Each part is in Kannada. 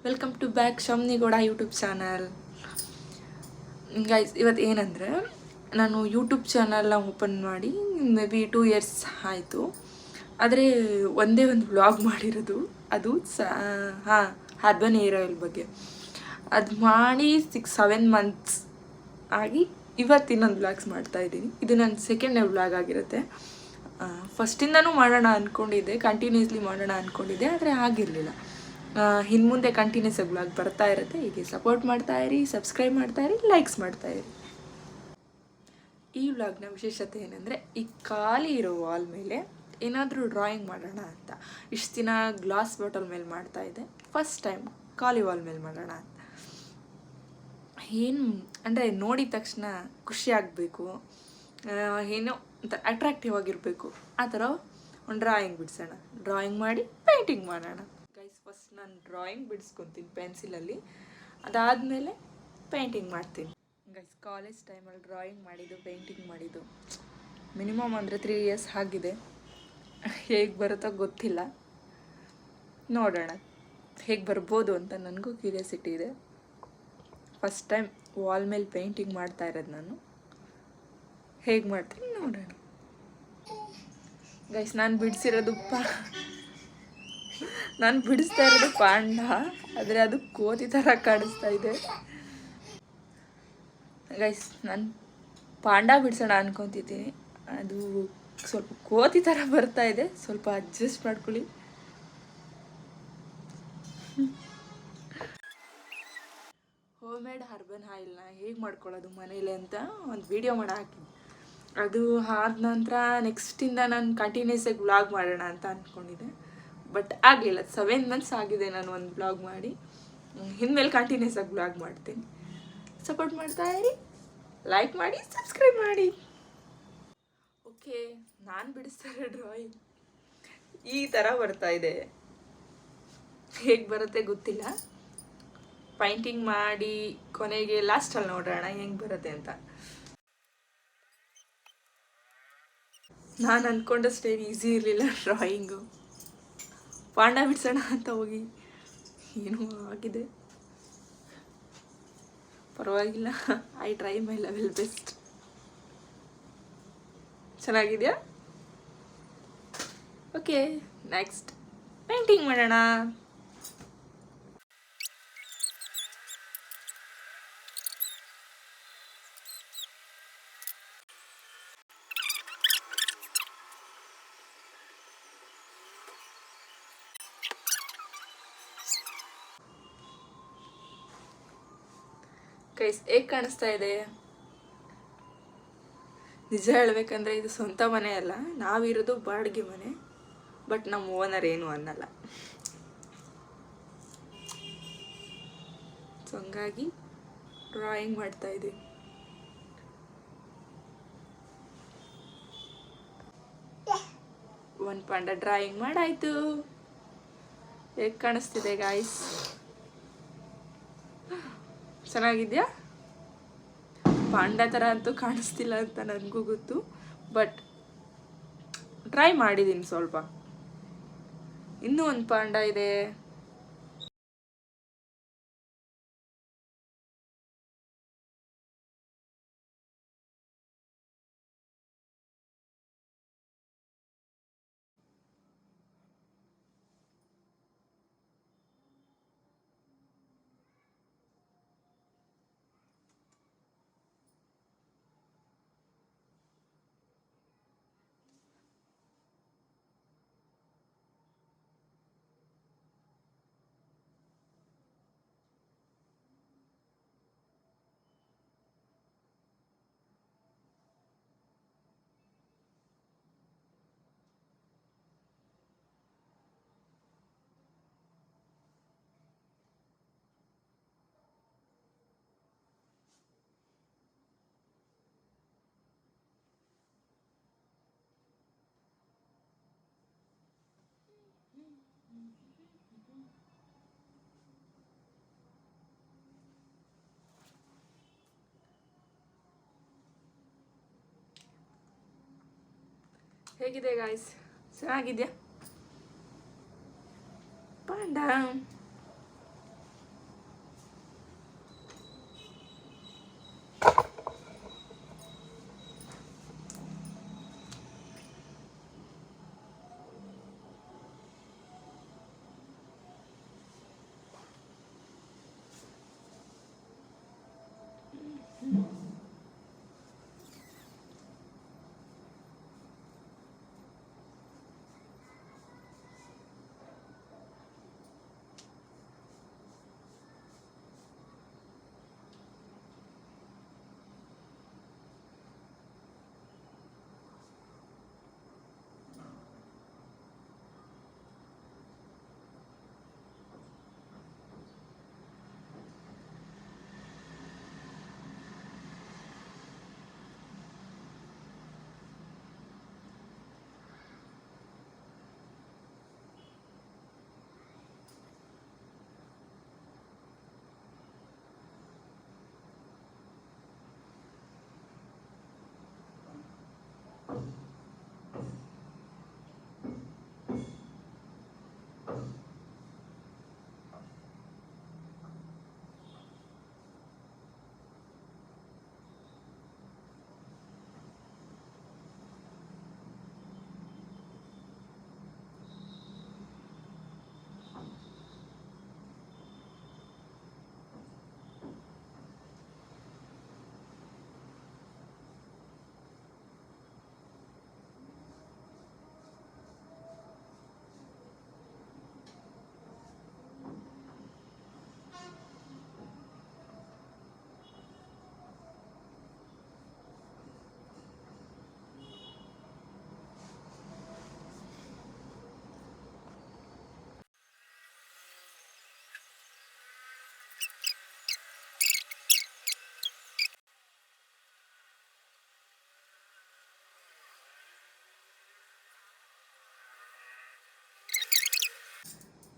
Welcome to back Shamni Gowda YouTube channel. Guys, ಇವತ್ತು ಏನಂದರೆ, ನಾನು ಯೂಟ್ಯೂಬ್ ಚಾನಲ್ನ ಓಪನ್ ಮಾಡಿ ಮೇ ಬಿ 2 years ಆಯಿತು. ಆದರೆ ಒಂದೇ ಒಂದು ವ್ಲಾಗ್ ಮಾಡಿರೋದು, ಅದು ಅರ್ಬನ್ ಹೇರ್ ಆಯಿಲ್ ಬಗ್ಗೆ. ಅದು ಮಾಡಿ 6-7 months ಆಗಿ ಇವತ್ತು ಇನ್ನೊಂದು ವ್ಲಾಗ್ಸ್ ಮಾಡ್ತಾಯಿದ್ದೀನಿ. ಇದು ನನ್ನ ಸೆಕೆಂಡ್ನೇ ವ್ಲಾಗ್ ಆಗಿರುತ್ತೆ. ಫಸ್ಟಿಂದನೂ ಮಾಡೋಣ ಅಂದ್ಕೊಂಡಿದ್ದೆ, ಕಂಟಿನ್ಯೂಸ್ಲಿ ಮಾಡೋಣ ಅಂದ್ಕೊಂಡಿದ್ದೆ, ಆದರೆ ಆಗಿರಲಿಲ್ಲ. ಇನ್ನು ಮುಂದೆ ಕಂಟಿನ್ಯೂಸ್ ಆಗಿ ವ್ಲಾಗ್ ಬರ್ತಾ ಇರುತ್ತೆ. ಹೀಗೆ ಸಪೋರ್ಟ್ ಮಾಡ್ತಾಯಿರಿ, ಸಬ್ಸ್ಕ್ರೈಬ್ ಮಾಡ್ತಾಯಿರಿ, ಲೈಕ್ಸ್ ಮಾಡ್ತಾಯಿರಿ. ಈ ವ್ಲಾಗ್ನ ವಿಶೇಷತೆ ಏನಂದರೆ, ಈ ಖಾಲಿ ಇರೋ ವಾಲ್ ಮೇಲೆ ಏನಾದರೂ ಡ್ರಾಯಿಂಗ್ ಮಾಡೋಣ ಅಂತ. ಇಷ್ಟು ದಿನ ಗ್ಲಾಸ್ ಬಾಟಲ್ ಮೇಲೆ ಮಾಡ್ತಾಯಿದ್ದೆ, ಫಸ್ಟ್ ಟೈಮ್ ಖಾಲಿ ವಾಲ್ ಮೇಲೆ ಮಾಡೋಣ ಅಂತ. ಏನು ಅಂದರೆ ನೋಡಿದ ತಕ್ಷಣ ಖುಷಿ ಆಗಬೇಕು, ಏನೋ ಅಂತ ಅಟ್ರಾಕ್ಟಿವ್ ಆಗಿರಬೇಕು, ಆ ಥರ ಒಂದು ಡ್ರಾಯಿಂಗ್ ಬಿಡಿಸೋಣ. ಡ್ರಾಯಿಂಗ್ ಮಾಡಿ ಪೇಂಟಿಂಗ್ ಮಾಡೋಣ. ಗೈಸ್, ಫಸ್ಟ್ ನಾನು ಡ್ರಾಯಿಂಗ್ ಬಿಡಿಸ್ಕೊತೀನಿ ಪೆನ್ಸಿಲಲ್ಲಿ, ಅದಾದಮೇಲೆ ಪೇಂಟಿಂಗ್ ಮಾಡ್ತೀನಿ. ಗೈಸ್, ಕಾಲೇಜ್ ಟೈಮಲ್ಲಿ ಡ್ರಾಯಿಂಗ್ ಮಾಡಿದ್ದು, ಪೇಂಟಿಂಗ್ ಮಾಡಿದ್ದು ಮಿನಿಮಮ್ ಅಂದರೆ 3 years ಆಗಿದೆ. ಹೇಗೆ ಬರುತ್ತೋ ಗೊತ್ತಿಲ್ಲ, ನೋಡೋಣ ಹೇಗೆ ಬರ್ಬೋದು ಅಂತ ನನಗೂ ಕ್ಯೂರಿಯಾಸಿಟಿ ಇದೆ. ಫಸ್ಟ್ ಟೈಮ್ ವಾಲ್ ಮೇಲೆ ಪೇಂಟಿಂಗ್ ಮಾಡ್ತಾ ಇರೋದು ನಾನು. ಹೇಗೆ ಮಾಡ್ತೀನಿ ನೋಡೋಣ. ಗೈಸ್, ನಾನು ಬಿಡಿಸ್ತಾ ಇರೋದು ಪಾಂಡ, ಆದರೆ ಅದು ಕೋತಿ ಥರ ಕಾಣಿಸ್ತಾ ಇದೆ. ಗೈಸ್, ನಾನು ಪಾಂಡ ಬಿಡಿಸೋಣ ಅನ್ಕೊತಿದ್ದೀನಿ, ಅದು ಸ್ವಲ್ಪ ಕೋತಿ ಥರ ಬರ್ತಾ ಇದೆ, ಸ್ವಲ್ಪ ಅಡ್ಜಸ್ಟ್ ಮಾಡ್ಕೊಳ್ಳಿ. ಹೋಮ್ ಮೇಡ್ ಅರ್ಬನ್ ಆಯಿಲ್ನ ಹೇಗೆ ಮಾಡ್ಕೊಳ್ಳೋದು ಮನೇಲಿ ಅಂತ ಒಂದು ವಿಡಿಯೋ ಮಾಡಿ ಹಾಕಿದ್ದೆ. ಅದು ಆದ ನಂತರ ನೆಕ್ಸ್ಟಿಂದ ನಾನು ಕಂಟಿನ್ಯೂಸ್ ಆಗಿ ವ್ಲಾಗ್ ಮಾಡೋಣ ಅಂತ ಅಂದ್ಕೊಂಡಿದ್ದೆ, ಬಟ್ ಆಗಲಿಲ್ಲ. 7 months ಆಗಿದೆ ನಾನು ಒಂದು ವ್ಲಾಗ್ ಮಾಡಿ. ಇನ್ಮೇಲೆ ಕಂಟಿನ್ಯೂಸ್ ಆಗಿ ವ್ಲಾಗ್ ಮಾಡ್ತೀನಿ. ಸಪೋರ್ಟ್ ಮಾಡ್ತಾ ಇರಿ, ಲೈಕ್ ಮಾಡಿ, ಸಬ್ಸ್ಕ್ರೈಬ್ ಮಾಡಿ. ಓಕೆ, ನಾನು ಬಿಡಿಸ್ತಾ ಇರೋ ಡ್ರಾಯಿಂಗ್ ಈ ಥರ ಬರ್ತಾ ಇದೆ. ಹೇಗೆ ಬರುತ್ತೆ ಗೊತ್ತಿಲ್ಲ. ಪೇಂಟಿಂಗ್ ಮಾಡಿ ಕೊನೆಗೆ ಲಾಸ್ಟಲ್ಲಿ ನೋಡೋಣ ಹೆಂಗೆ ಬರುತ್ತೆ ಅಂತ. ನಾನು ಅಂದ್ಕೊಂಡಷ್ಟೇನು ಈಸಿ ಇರಲಿಲ್ಲ ಡ್ರಾಯಿಂಗು. ಪಾಂಡ ಬಿಡಿಸೋಣ ಅಂತ ಹೋಗಿ ಏನೂ ಆಗಿದೆ. ಪರವಾಗಿಲ್ಲ, I try my level best. ಚೆನ್ನಾಗಿದೆಯಾ? ಓಕೆ, ನೆಕ್ಸ್ಟ್ ಪೇಂಟಿಂಗ್ ಮಾಡೋಣ. ಗೈಸ್, ಹೇಗೆ ಕಾಣಿಸ್ತಾ ಇದೆ? ನಿಜ ಹೇಳ್ಬೇಕಂದ್ರೆ ಇದು ಸ್ವಂತ ಮನೆ ಅಲ್ಲ, ನಾವಿರೋದು ಬಾಡಿಗೆ ಮನೆ. ಬಟ್ ನಮ್ಮ ಓನರ್ ಏನು ಅನ್ನಲ್ಲ, ಸೊ ಹಂಗಾಗಿ ಡ್ರಾಯಿಂಗ್ ಮಾಡ್ತಾ ಇದ್ದೀವಿ. ಒಂದು ಪಾಂಡ ಡ್ರಾಯಿಂಗ್ ಮಾಡಾಯ್ತು. ಹೇಗೆ ಕಾಣಿಸ್ತಿದೆ ಗಾಯ್ಸ್? ಚೆನ್ನಾಗಿದೆಯಾ? ಪಾಂಡ ಥರ ಅಂತೂ ಕಾಣಿಸ್ತಿಲ್ಲ ಅಂತ ನನಗೂ ಗೊತ್ತು, ಬಟ್ ಟ್ರೈ ಮಾಡಿದ್ದೀನಿ ಸ್ವಲ್ಪ. ಇನ್ನೂ ಒಂದು ಪಾಂಡ ಇದೆ. ಹೇಗಿದೆ ಗಾಯ್ಸ್? ಚೆನ್ನಾಗಿದೆಯಾ ಪಾಂಡ?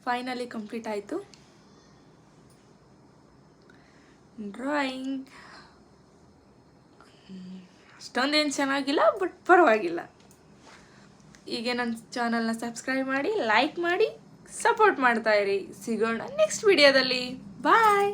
ಫೈನಲಿ ಕಂಪ್ಲೀಟ್ ಆಯಿತು ಡ್ರಾಯಿಂಗ್. ಅಷ್ಟೊಂದೇನು ಚೆನ್ನಾಗಿಲ್ಲ, ಬಟ್ ಪರವಾಗಿಲ್ಲ. ಹೀಗೆ ನನ್ನ ಚಾನಲ್ನ ಸಬ್ಸ್ಕ್ರೈಬ್ ಮಾಡಿ, ಲೈಕ್ ಮಾಡಿ, ಸಪೋರ್ಟ್ ಮಾಡ್ತಾಯಿರಿ. ಸಿಗೋಣ ನೆಕ್ಸ್ಟ್ ವಿಡಿಯೋದಲ್ಲಿ. ಬಾಯ್.